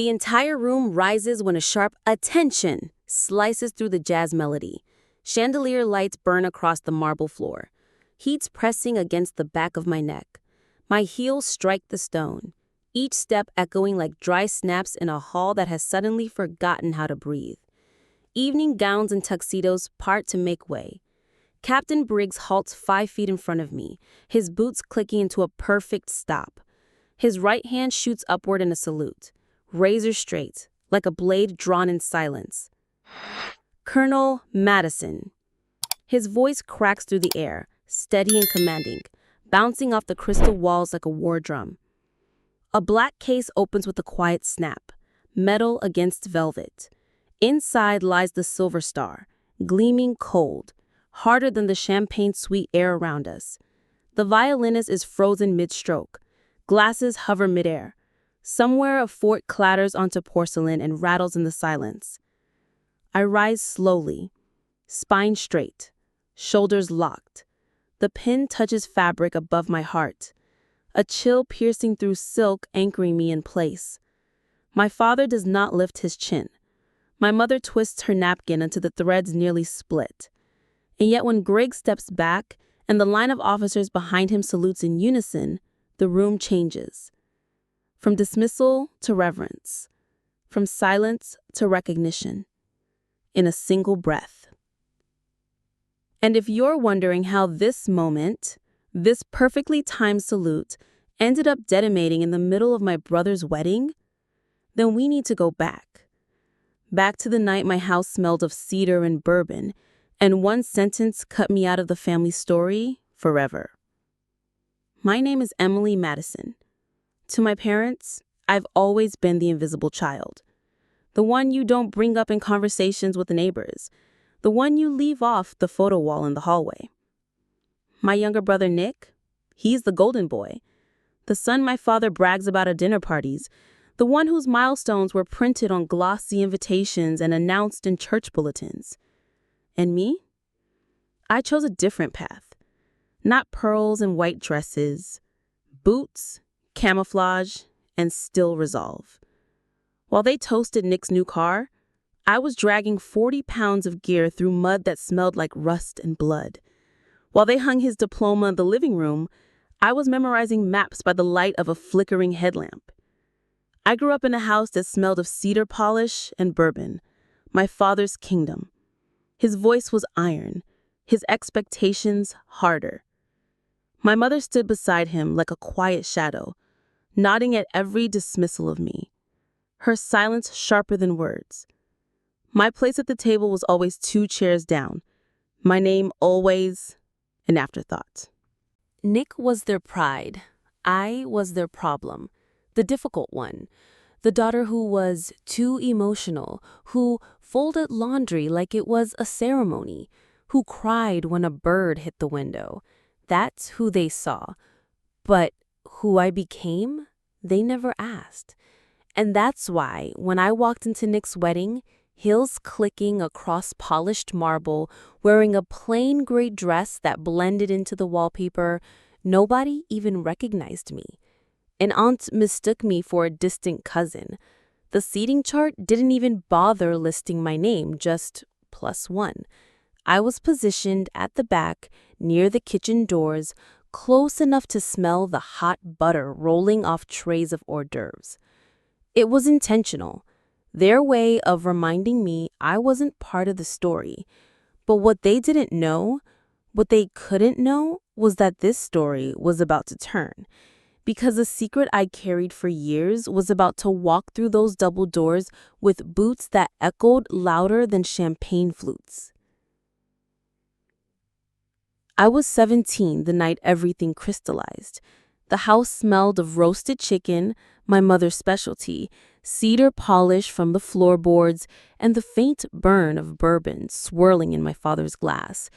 The entire room rises when a sharp "attention" slices through the jazz melody. Chandelier lights burn across the marble floor. Heat's pressing against the back of my neck. My heels strike the stone, each step echoing like dry snaps in a hall that has suddenly forgotten how to breathe. Evening gowns and tuxedos part to make way. Captain Briggs halts 5 feet in front of me, his boots clicking into a perfect stop. His right hand shoots upward in a salute, razor straight, like a blade drawn in silence. Colonel Madison. His voice cracks through the air, steady and commanding, bouncing off the crystal walls like a war drum. A black case opens with a quiet snap, metal against velvet. Inside lies the silver star, gleaming cold, harder than the champagne-sweet air around us. The violinist is frozen mid-stroke. Glasses hover midair. Somewhere a fork clatters onto porcelain and rattles in the silence. I rise slowly, spine straight, shoulders locked. The pin touches fabric above my heart, a chill piercing through silk anchoring me in place. My father does not lift his chin. My mother twists her napkin until the threads nearly split. And yet when Griggs steps back and the line of officers behind him salutes in unison, the room changes. From dismissal to reverence. From silence to recognition. In a single breath. And if you're wondering how this moment, this perfectly timed salute, ended up detonating in the middle of my brother's wedding, then we need to go back. Back to the night my house smelled of cedar and bourbon, and one sentence cut me out of the family story forever. My name is Emily Madison. To my parents, I've always been the invisible child. The one you don't bring up in conversations with the neighbors. The one you leave off the photo wall in the hallway. My younger brother Nick, he's the golden boy. The son my father brags about at dinner parties. The one whose milestones were printed on glossy invitations and announced in church bulletins. And me? I chose a different path. Not pearls and white dresses. Boots, camouflage, and still resolve. While they toasted Nick's new car, I was dragging 40 pounds of gear through mud that smelled like rust and blood. While they hung his diploma in the living room, I was memorizing maps by the light of a flickering headlamp. I grew up in a house that smelled of cedar polish and bourbon, my father's kingdom. His voice was iron, his expectations harder. My mother stood beside him like a quiet shadow, nodding at every dismissal of me, her silence sharper than words. My place at the table was always 2 chairs down, my name always an afterthought. Nick was their pride. I was their problem, the difficult one. The daughter who was too emotional, who folded laundry like it was a ceremony, who cried when a bird hit the window. That's who they saw. But who I became, they never asked. And that's why, when I walked into Nick's wedding, heels clicking across polished marble, wearing a plain gray dress that blended into the wallpaper, nobody even recognized me. An aunt mistook me for a distant cousin. The seating chart didn't even bother listing my name, just +1. I was positioned at the back, near the kitchen doors, close enough to smell the hot butter rolling off trays of hors d'oeuvres. It was intentional. Their way of reminding me I wasn't part of the story. But what they didn't know, what they couldn't know, was that this story was about to turn. Because a secret I carried for years was about to walk through those double doors with boots that echoed louder than champagne flutes. I was 17 the night everything crystallized. The house smelled of roasted chicken, my mother's specialty, cedar polish from the floorboards, and the faint burn of bourbon swirling in my father's glass.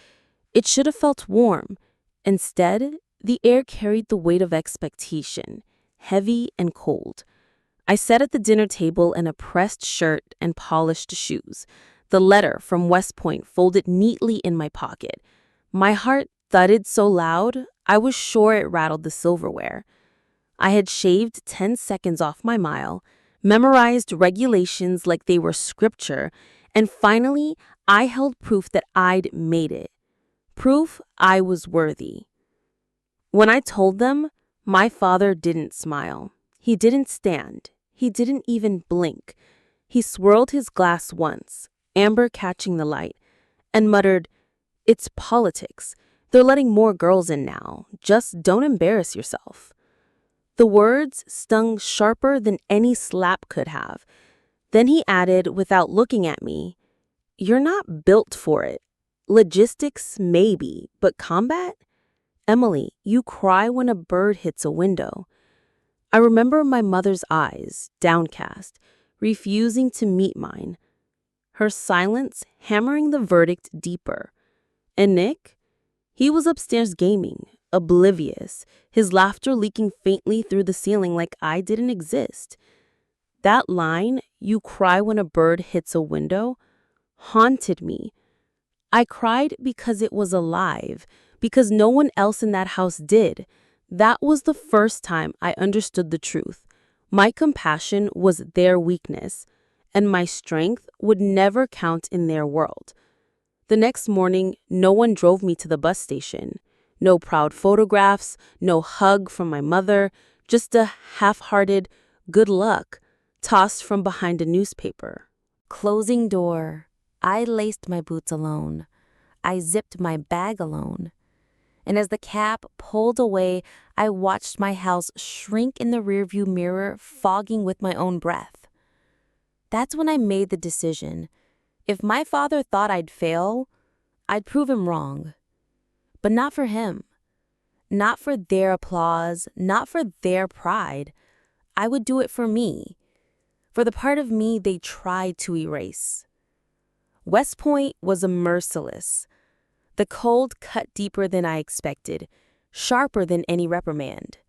It should have felt warm. Instead, the air carried the weight of expectation, heavy and cold. I sat at the dinner table in a pressed shirt and polished shoes, the letter from West Point folded neatly in my pocket. My heart thudded so loud, I was sure it rattled the silverware. I had shaved 10 seconds off my mile, memorized regulations like they were scripture, and finally, I held proof that I'd made it. Proof I was worthy. When I told them, my father didn't smile. He didn't stand. He didn't even blink. He swirled his glass once, amber catching the light, and muttered, "It's politics. They're letting more girls in now. Just don't embarrass yourself." The words stung sharper than any slap could have. Then he added, without looking at me, "You're not built for it. Logistics, maybe, but combat? Emily, you cry when a bird hits a window." I remember my mother's eyes, downcast, refusing to meet mine. Her silence hammering the verdict deeper. And Nick? He was upstairs gaming, oblivious, his laughter leaking faintly through the ceiling like I didn't exist. That line, "You cry when a bird hits a window," haunted me. I cried because it was alive, because no one else in that house did. That was the first time I understood the truth. My compassion was their weakness, and my strength would never count in their world. The next morning, no one drove me to the bus station. No proud photographs, no hug from my mother, just a half-hearted "good luck" tossed from behind a newspaper. Closing door. I laced my boots alone. I zipped my bag alone. And as the cab pulled away, I watched my house shrink in the rearview mirror, fogging with my own breath. That's when I made the decision. If my father thought I'd fail, I'd prove him wrong. But not for him. Not for their applause, not for their pride. I would do it for me. For the part of me they tried to erase. West Point was merciless. The cold cut deeper than I expected, sharper than any reprimand.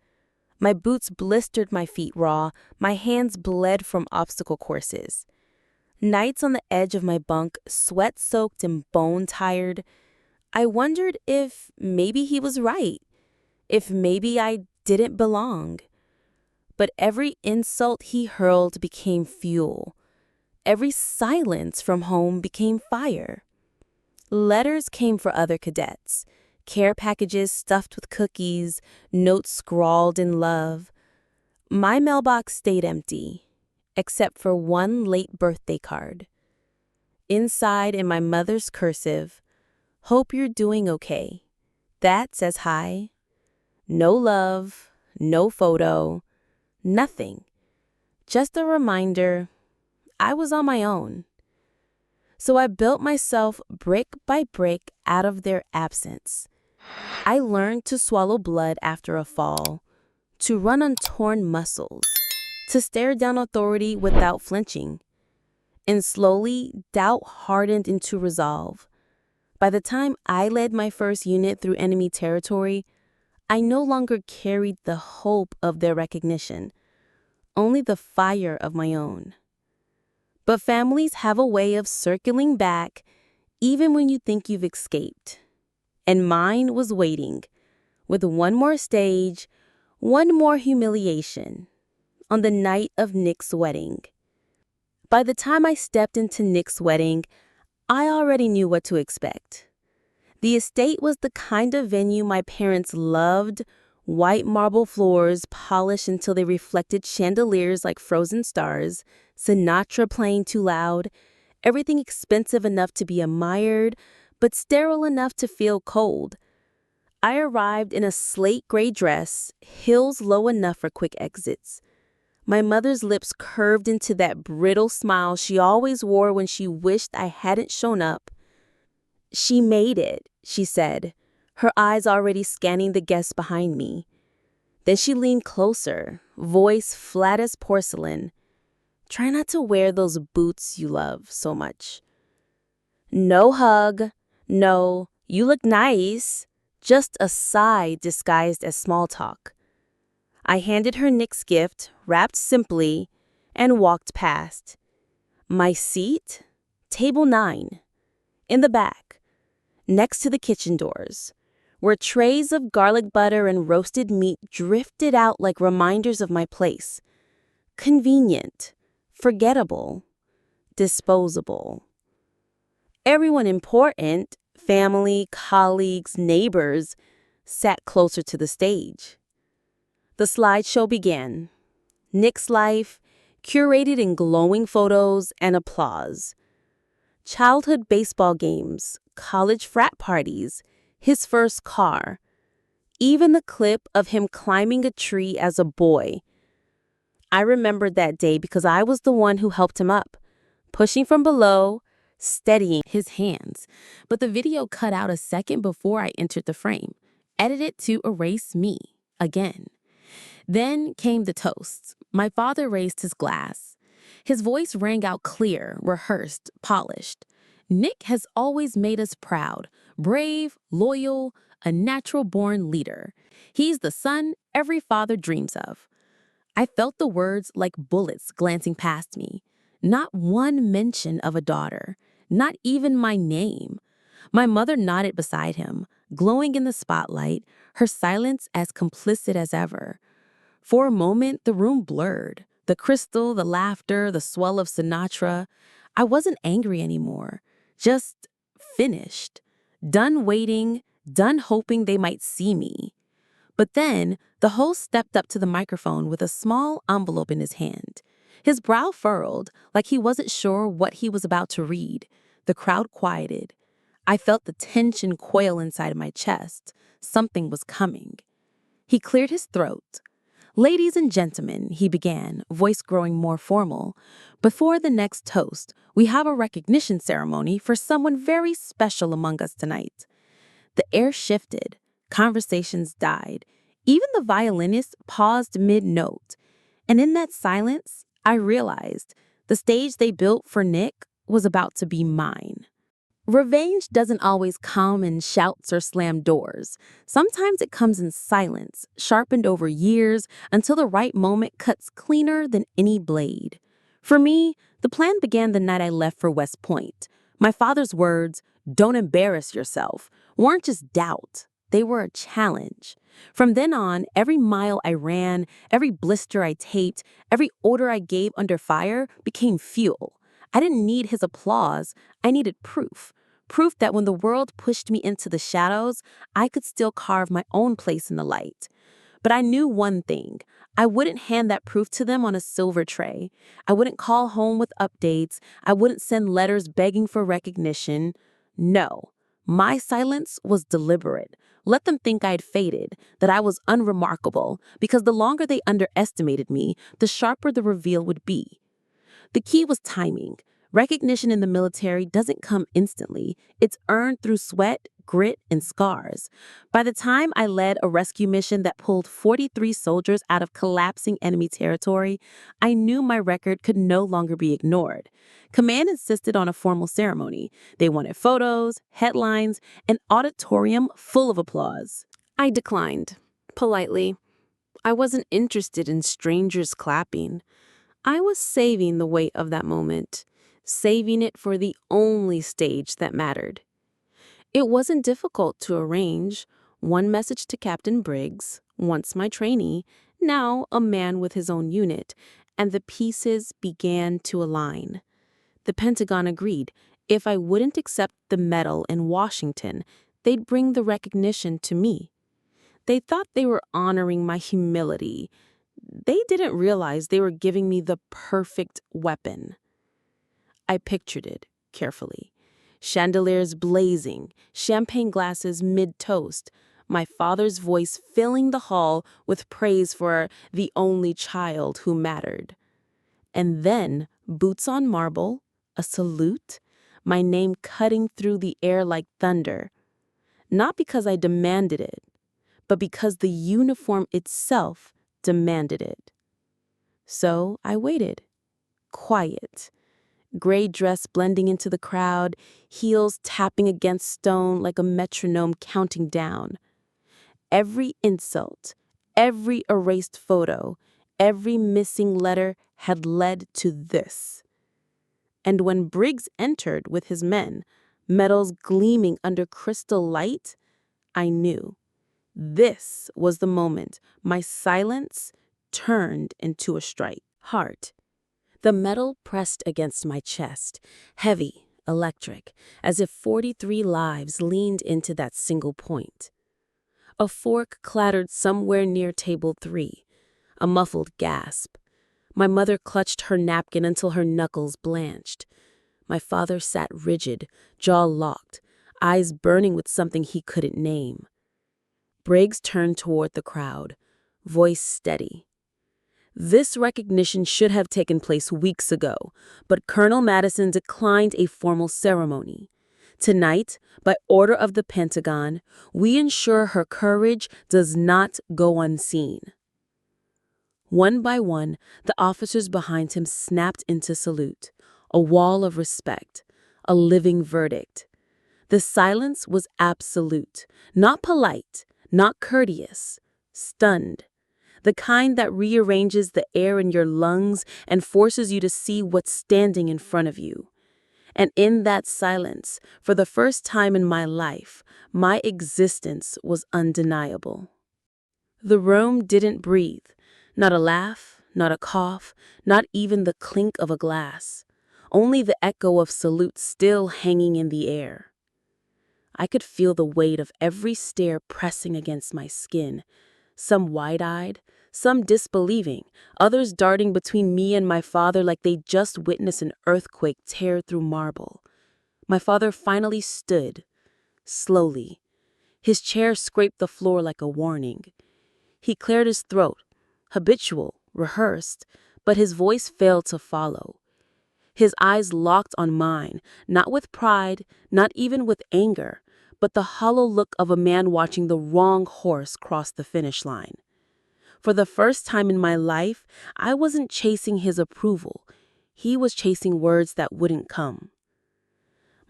My boots blistered my feet raw, my hands bled from obstacle courses. Nights on the edge of my bunk, sweat-soaked and bone-tired, I wondered if maybe he was right, if maybe I didn't belong. But every insult he hurled became fuel. Every silence from home became fire. Letters came for other cadets, care packages stuffed with cookies, notes scrawled in love. My mailbox stayed empty, except for one late birthday card. Inside, in my mother's cursive, "Hope you're doing okay." That says hi. No love, no photo, nothing. Just a reminder I was on my own. So I built myself brick by brick out of their absence. I learned to swallow blood after a fall, to run on torn muscles, to stare down authority without flinching. And slowly, doubt hardened into resolve. By the time I led my first unit through enemy territory, I no longer carried the hope of their recognition, only the fire of my own. But families have a way of circling back even when you think you've escaped. And mine was waiting, with one more stage, one more humiliation, on the night of Nick's wedding. By the time I stepped into Nick's wedding, I already knew what to expect. The estate was the kind of venue my parents loved, white marble floors polished until they reflected chandeliers like frozen stars, Sinatra playing too loud, everything expensive enough to be admired, but sterile enough to feel cold. I arrived in a slate gray dress, heels low enough for quick exits. My mother's lips curved into that brittle smile she always wore when she wished I hadn't shown up. "She made it," she said, her eyes already scanning the guests behind me. Then she leaned closer, voice flat as porcelain. "Try not to wear those boots you love so much." No hug, no, "You look nice," just a sigh disguised as small talk. I handed her Nick's gift, wrapped simply, and walked past. My seat? Table 9. In the back, next to the kitchen doors, where trays of garlic butter and roasted meat drifted out like reminders of my place. Convenient. forgettable, disposable. Everyone important, family, colleagues, neighbors, sat closer to the stage. The slideshow began. Nick's life, curated in glowing photos and applause. Childhood baseball games, college frat parties, his first car. Even the clip of him climbing a tree as a boy. I remembered that day because I was the one who helped him up, pushing from below, steadying his hands. But the video cut out a second before I entered the frame, edited to erase me again. Then came the toast. My father raised his glass. His voice rang out clear, rehearsed, polished. Nick has always made us proud, brave, loyal, a natural-born leader. He's the son every father dreams of. I felt the words like bullets glancing past me. Not one mention of a daughter, not even my name. My mother nodded beside him, glowing in the spotlight, her silence as complicit as ever. For a moment, the room blurred. The crystal, the laughter, the swell of Sinatra. I wasn't angry anymore, just finished. Done waiting, done hoping they might see me. But then, the host stepped up to the microphone with a small envelope in his hand. His brow furrowed, like he wasn't sure what he was about to read. The crowd quieted. I felt the tension coil inside my chest. Something was coming. He cleared his throat. "Ladies and gentlemen," he began, voice growing more formal, "before the next toast, we have a recognition ceremony for someone very special among us tonight." The air shifted. Conversations died. Even the violinist paused mid-note. And in that silence, I realized the stage they built for Nick was about to be mine. Revenge doesn't always come in shouts or slammed doors. Sometimes it comes in silence, sharpened over years until the right moment cuts cleaner than any blade. For me, the plan began the night I left for West Point. My father's words, "Don't embarrass yourself," weren't just doubt. They were a challenge. From then on, every mile I ran, every blister I taped, every order I gave under fire became fuel. I didn't need his applause. I needed proof. Proof that when the world pushed me into the shadows, I could still carve my own place in the light. But I knew one thing. I wouldn't hand that proof to them on a silver tray. I wouldn't call home with updates. I wouldn't send letters begging for recognition. No. My silence was deliberate. Let them think I'd faded, that I was unremarkable, because the longer they underestimated me, the sharper the reveal would be. The key was timing. Recognition in the military doesn't come instantly. It's earned through sweat, grit, and scars. By the time I led a rescue mission that pulled 43 soldiers out of collapsing enemy territory, I knew my record could no longer be ignored. Command insisted on a formal ceremony. They wanted photos, headlines, an auditorium full of applause. I declined, politely. I wasn't interested in strangers clapping. I was saving the weight of that moment, saving it for the only stage that mattered. It wasn't difficult to arrange. One message to Captain Briggs, once my trainee, now a man with his own unit, and the pieces began to align. The Pentagon agreed. If I wouldn't accept the medal in Washington, they'd bring the recognition to me. They thought they were honoring my humility. They didn't realize they were giving me the perfect weapon. I pictured it carefully. Chandeliers blazing, champagne glasses mid-toast, my father's voice filling the hall with praise for the only child who mattered. And then, boots on marble, a salute, my name cutting through the air like thunder. Not because I demanded it, but because the uniform itself demanded it. So I waited, quiet. Gray dress blending into the crowd, heels tapping against stone like a metronome counting down. Every insult, every erased photo, every missing letter had led to this. And when Briggs entered with his men, medals gleaming under crystal light, I knew. This was the moment my silence turned into a strike. Heart. The metal pressed against my chest, heavy, electric, as if 43 lives leaned into that single point. A fork clattered somewhere near table 3, a muffled gasp. My mother clutched her napkin until her knuckles blanched. My father sat rigid, jaw locked, eyes burning with something he couldn't name. Briggs turned toward the crowd, voice steady. This recognition should have taken place weeks ago, but Colonel Madison declined a formal ceremony. Tonight, by order of the Pentagon, we ensure her courage does not go unseen. One by one, the officers behind him snapped into salute, a wall of respect, a living verdict. The silence was absolute, not polite, not courteous, stunned. The kind that rearranges the air in your lungs and forces you to see what's standing in front of you. And in that silence, for the first time in my life, my existence was undeniable. The room didn't breathe. Not a laugh, not a cough, not even the clink of a glass. Only the echo of salute still hanging in the air. I could feel the weight of every stare pressing against my skin, some wide-eyed, some disbelieving, others darting between me and my father like they'd just witnessed an earthquake tear through marble. My father finally stood, slowly. His chair scraped the floor like a warning. He cleared his throat, habitual, rehearsed, but his voice failed to follow. His eyes locked on mine, not with pride, not even with anger, but the hollow look of a man watching the wrong horse cross the finish line. For the first time in my life, I wasn't chasing his approval. He was chasing words that wouldn't come.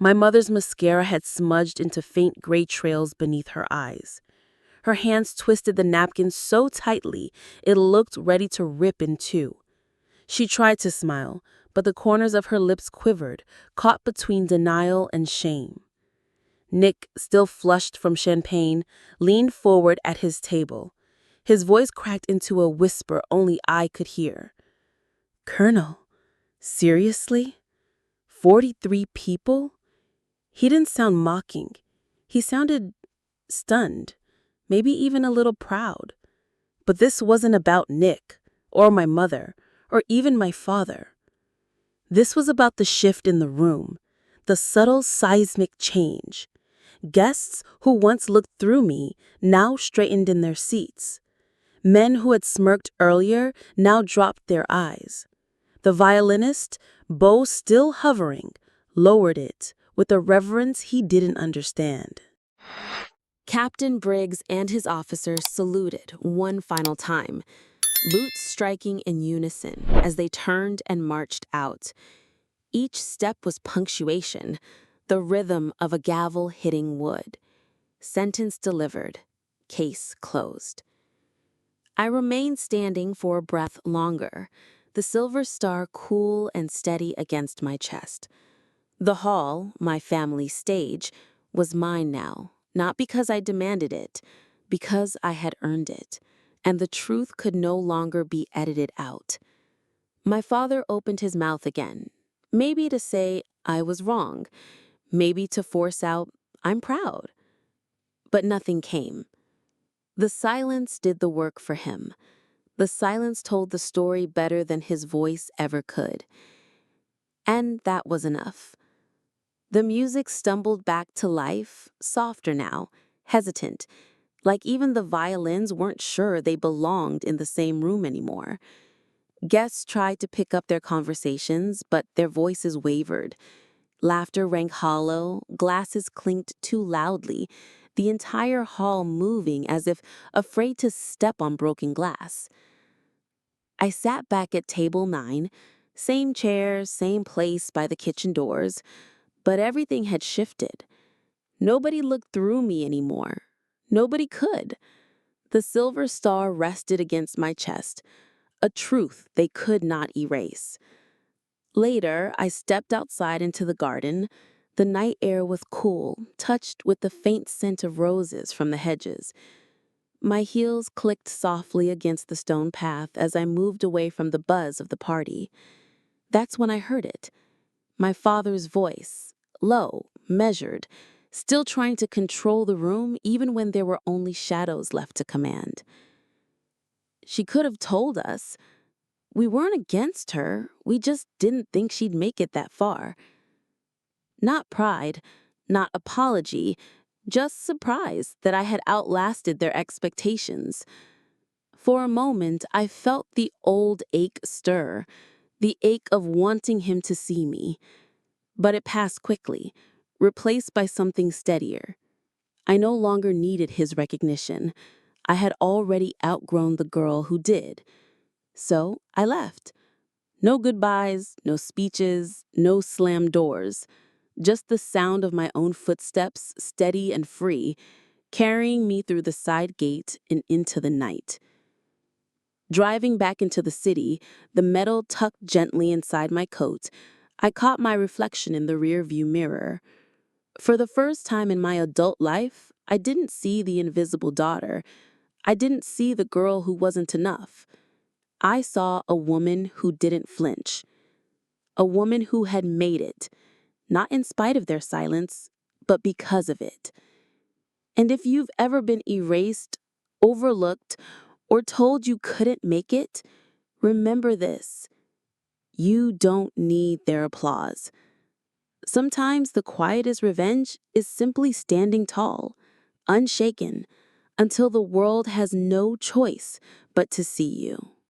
My mother's mascara had smudged into faint gray trails beneath her eyes. Her hands twisted the napkin so tightly it looked ready to rip in two. She tried to smile, but the corners of her lips quivered, caught between denial and shame. Nick, still flushed from champagne, leaned forward at his table. His voice cracked into a whisper only I could hear. "Colonel, seriously? 43 people?" He didn't sound mocking. He sounded stunned, maybe even a little proud. But this wasn't about Nick, or my mother, or even my father. This was about the shift in the room, the subtle seismic change. Guests who once looked through me now straightened in their seats. Men who had smirked earlier now dropped their eyes. The violinist, bow still hovering, lowered it with a reverence he didn't understand. Captain Briggs and his officers saluted one final time, boots striking in unison as they turned and marched out. Each step was punctuation, the rhythm of a gavel hitting wood. Sentence delivered, case closed. I remained standing for a breath longer, the silver star cool and steady against my chest. The hall, my family stage, was mine now, not because I demanded it, because I had earned it, and the truth could no longer be edited out. My father opened his mouth again, maybe to say I was wrong, maybe to force out I'm proud. But nothing came. The silence did the work for him. The silence told the story better than his voice ever could. And that was enough. The music stumbled back to life, softer now, hesitant, like even the violins weren't sure they belonged in the same room anymore. Guests tried to pick up their conversations, but their voices wavered. Laughter rang hollow, glasses clinked too loudly, the entire hall moving as if afraid to step on broken glass. I sat back at table 9, same chair, same place by the kitchen doors, but everything had shifted. Nobody looked through me anymore. Nobody could. The silver star rested against my chest, a truth they could not erase. Later, I stepped outside into the garden. The night air was cool, touched with the faint scent of roses from the hedges. My heels clicked softly against the stone path as I moved away from the buzz of the party. That's when I heard it. My father's voice, low, measured, still trying to control the room even when there were only shadows left to command. She could have told us. We weren't against her, we just didn't think she'd make it that far. Not pride, not apology, just surprise that I had outlasted their expectations. For a moment, I felt the old ache stir, the ache of wanting him to see me. But it passed quickly, replaced by something steadier. I no longer needed his recognition. I had already outgrown the girl who did. So I left. No goodbyes, no speeches, no slammed doors. Just the sound of my own footsteps, steady and free, carrying me through the side gate and into the night. Driving back into the city, the metal tucked gently inside my coat, I caught my reflection in the rearview mirror. For the first time in my adult life, I didn't see the invisible daughter. I didn't see the girl who wasn't enough. I saw a woman who didn't flinch. A woman who had made it, not in spite of their silence, but because of it. And if you've ever been erased, overlooked, or told you couldn't make it, remember this. You don't need their applause. Sometimes the quietest revenge is simply standing tall, unshaken, until the world has no choice but to see you.